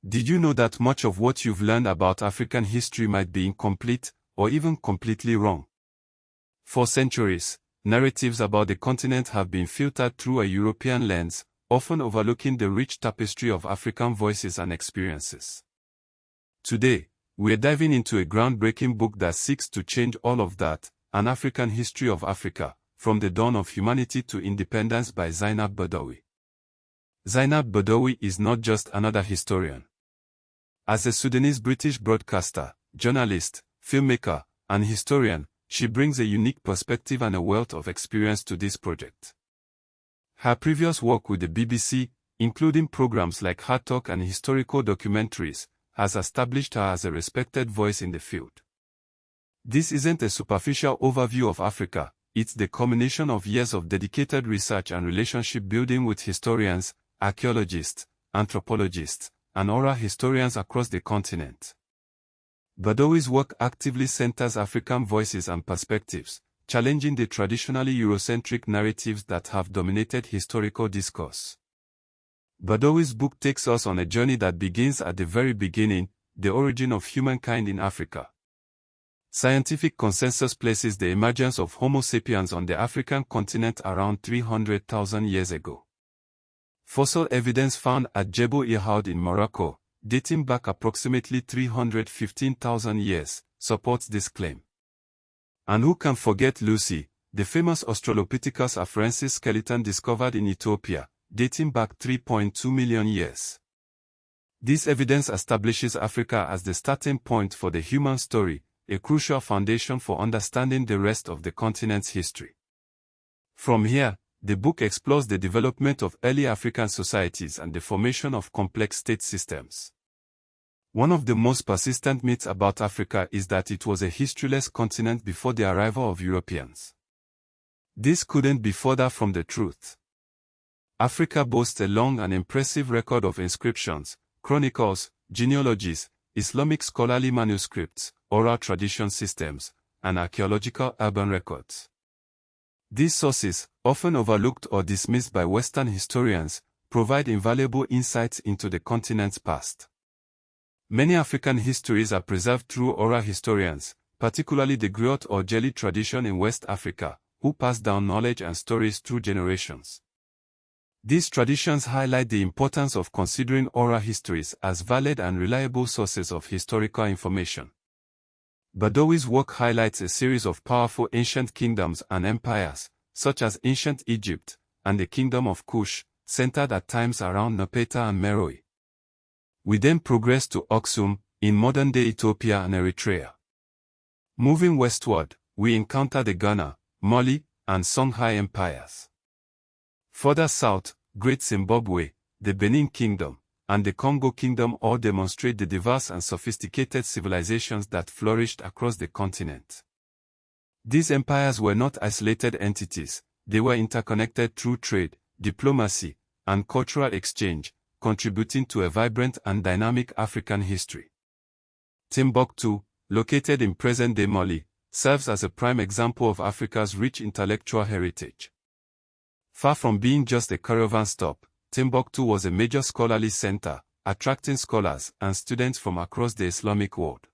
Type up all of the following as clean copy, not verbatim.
Did you know that much of what you've learned about African history might be incomplete, or even completely wrong? For centuries, narratives about the continent have been filtered through a European lens, often overlooking the rich tapestry of African voices and experiences. Today, we're diving into a groundbreaking book that seeks to change all of that, An African History of Africa, From the Dawn of Humanity to Independence by Zeinab Badawi. Zeinab Badawi is not just another historian. As a Sudanese-British broadcaster, journalist, filmmaker, and historian, she brings a unique perspective and a wealth of experience to this project. Her previous work with the BBC, including programs like Hard Talk and historical documentaries, has established her as a respected voice in the field. This isn't a superficial overview of Africa, it's the culmination of years of dedicated research and relationship building with historians, archaeologists, anthropologists, and oral historians across the continent. Badawi's work actively centers African voices and perspectives, challenging the traditionally Eurocentric narratives that have dominated historical discourse. Badawi's book takes us on a journey that begins at the very beginning, the origin of humankind in Africa. Scientific consensus places the emergence of Homo sapiens on the African continent around 300,000 years ago. Fossil evidence found at Jebel Irhoud in Morocco, dating back approximately 315,000 years, supports this claim. And who can forget Lucy, the famous Australopithecus afarensis skeleton discovered in Ethiopia, dating back 3.2 million years. This evidence establishes Africa as the starting point for the human story, a crucial foundation for understanding the rest of the continent's history. From here, the book explores the development of early African societies and the formation of complex state systems. One of the most persistent myths about Africa is that it was a historyless continent before the arrival of Europeans. This couldn't be further from the truth. Africa boasts a long and impressive record of inscriptions, chronicles, genealogies, Islamic scholarly manuscripts, oral tradition systems, and archaeological urban records. These sources, often overlooked or dismissed by Western historians, provide invaluable insights into the continent's past. Many African histories are preserved through oral historians, particularly the griot or jelly tradition in West Africa, who pass down knowledge and stories through generations. These traditions highlight the importance of considering oral histories as valid and reliable sources of historical information. Badawi's work highlights a series of powerful ancient kingdoms and empires, such as ancient Egypt and the Kingdom of Kush, centered at times around Napata and Meroe. We then progress to Aksum, in modern-day Ethiopia and Eritrea. Moving westward, we encounter the Ghana, Mali, and Songhai empires. Further south, Great Zimbabwe, the Benin Kingdom, and the Congo Kingdom all demonstrate the diverse and sophisticated civilizations that flourished across the continent. These empires were not isolated entities, they were interconnected through trade, diplomacy, and cultural exchange, contributing to a vibrant and dynamic African history. Timbuktu, located in present-day Mali, serves as a prime example of Africa's rich intellectual heritage. Far from being just a caravan stop, Timbuktu was a major scholarly center, attracting scholars and students from across the Islamic world.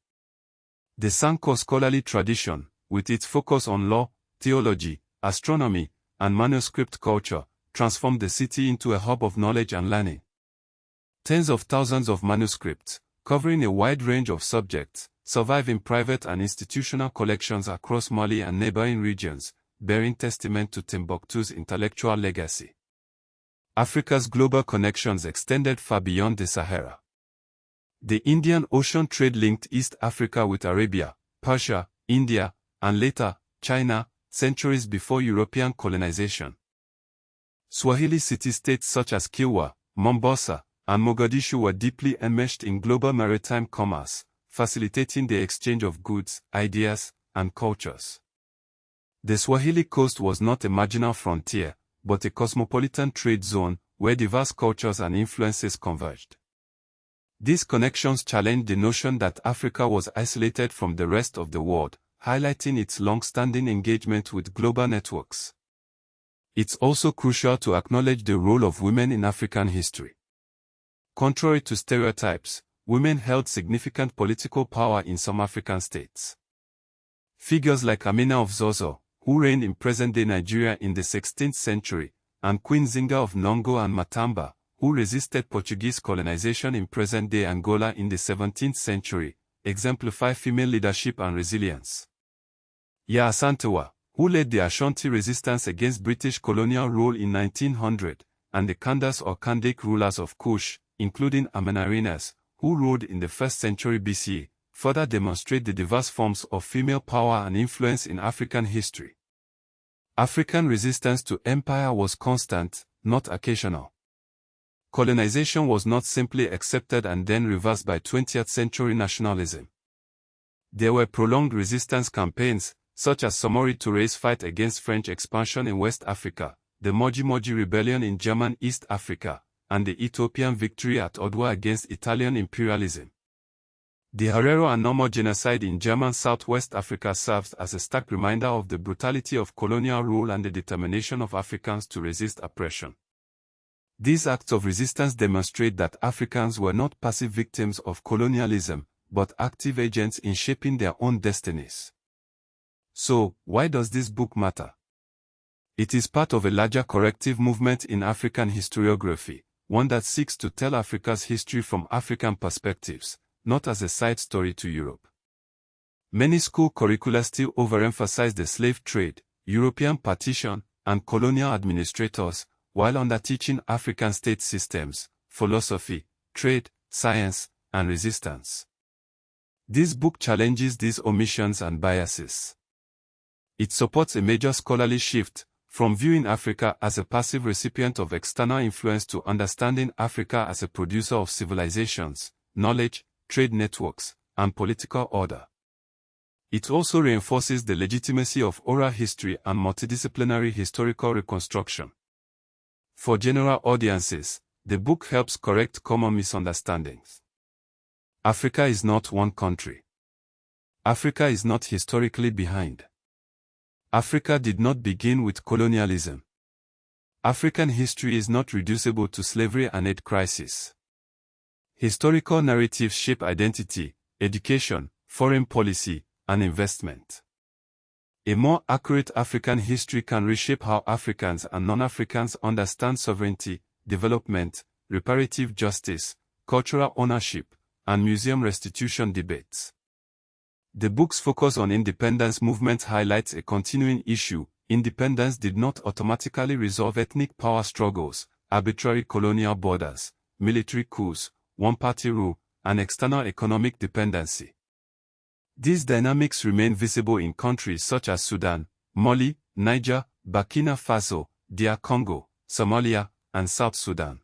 The Sanko scholarly tradition, with its focus on law, theology, astronomy, and manuscript culture, transformed the city into a hub of knowledge and learning. Tens of thousands of manuscripts, covering a wide range of subjects, survive in private and institutional collections across Mali and neighboring regions, bearing testament to Timbuktu's intellectual legacy. Africa's global connections extended far beyond the Sahara. The Indian Ocean trade linked East Africa with Arabia, Persia, India, and later, China, centuries before European colonization. Swahili city-states such as Kilwa, Mombasa, and Mogadishu were deeply enmeshed in global maritime commerce, facilitating the exchange of goods, ideas, and cultures. The Swahili coast was not a marginal frontier, but a cosmopolitan trade zone where diverse cultures and influences converged. These connections challenged the notion that Africa was isolated from the rest of the world, highlighting its long-standing engagement with global networks. It's also crucial to acknowledge the role of women in African history. Contrary to stereotypes, women held significant political power in some African states. Figures like Amina of Zozo, who reigned in present-day Nigeria in the 16th century, and Queen Zinga of Nongo and Matamba, who resisted Portuguese colonization in present-day Angola in the 17th century, exemplify female leadership and resilience. Ya Asantewa, who led the Ashanti resistance against British colonial rule in 1900, and the Kandas or Kandik rulers of Kush, including Amenarinas, who ruled in the 1st century BC, further demonstrate the diverse forms of female power and influence in African history. African resistance to empire was constant, not occasional. Colonization was not simply accepted and then reversed by 20th century nationalism. There were prolonged resistance campaigns, such as Samori Touré's fight against French expansion in West Africa, the Moji Moji Rebellion in German East Africa, and the Ethiopian victory at Odwa against Italian imperialism. The Herero and Nomo genocide in German Southwest Africa serves as a stark reminder of the brutality of colonial rule and the determination of Africans to resist oppression. These acts of resistance demonstrate that Africans were not passive victims of colonialism, but active agents in shaping their own destinies. So, why does this book matter? It is part of a larger corrective movement in African historiography, one that seeks to tell Africa's history from African perspectives, not as a side story to Europe. Many school curricula still overemphasize the slave trade, European partition, and colonial administrators, while underteaching African state systems, philosophy, trade, science, and resistance. This book challenges these omissions and biases. It supports a major scholarly shift, from viewing Africa as a passive recipient of external influence to understanding Africa as a producer of civilizations, knowledge, trade networks, and political order. It also reinforces the legitimacy of oral history and multidisciplinary historical reconstruction. For general audiences, the book helps correct common misunderstandings. Africa is not one country. Africa is not historically behind. Africa did not begin with colonialism. African history is not reducible to slavery and aid crisis. Historical narratives shape identity, education, foreign policy, and investment. A more accurate African history can reshape how Africans and non-Africans understand sovereignty, development, reparative justice, cultural ownership, and museum restitution debates. The book's focus on independence movements highlights a continuing issue. Independence did not automatically resolve ethnic power struggles, arbitrary colonial borders, military coups, one-party rule, and external economic dependency. These dynamics remain visible in countries such as Sudan, Mali, Niger, Burkina Faso, DR Congo, Somalia, and South Sudan.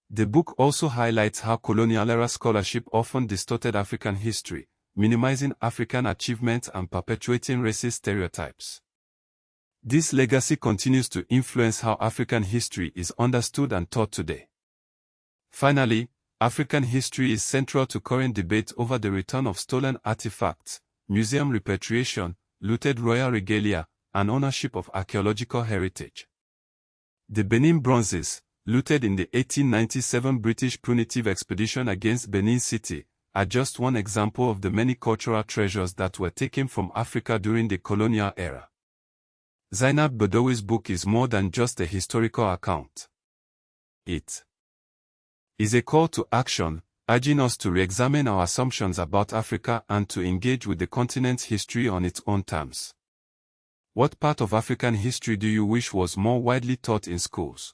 The book also highlights how colonial-era scholarship often distorted African history, minimizing African achievements and perpetuating racist stereotypes. This legacy continues to influence how African history is understood and taught today. Finally, African history is central to current debate over the return of stolen artifacts, museum repatriation, looted royal regalia, and ownership of archaeological heritage. The Benin bronzes, looted in the 1897 British punitive expedition against Benin City, are just one example of the many cultural treasures that were taken from Africa during the colonial era. Zeinab Badawi's book is more than just a historical account. It is a call to action, urging us to re-examine our assumptions about Africa and to engage with the continent's history on its own terms. What part of African history do you wish was more widely taught in schools?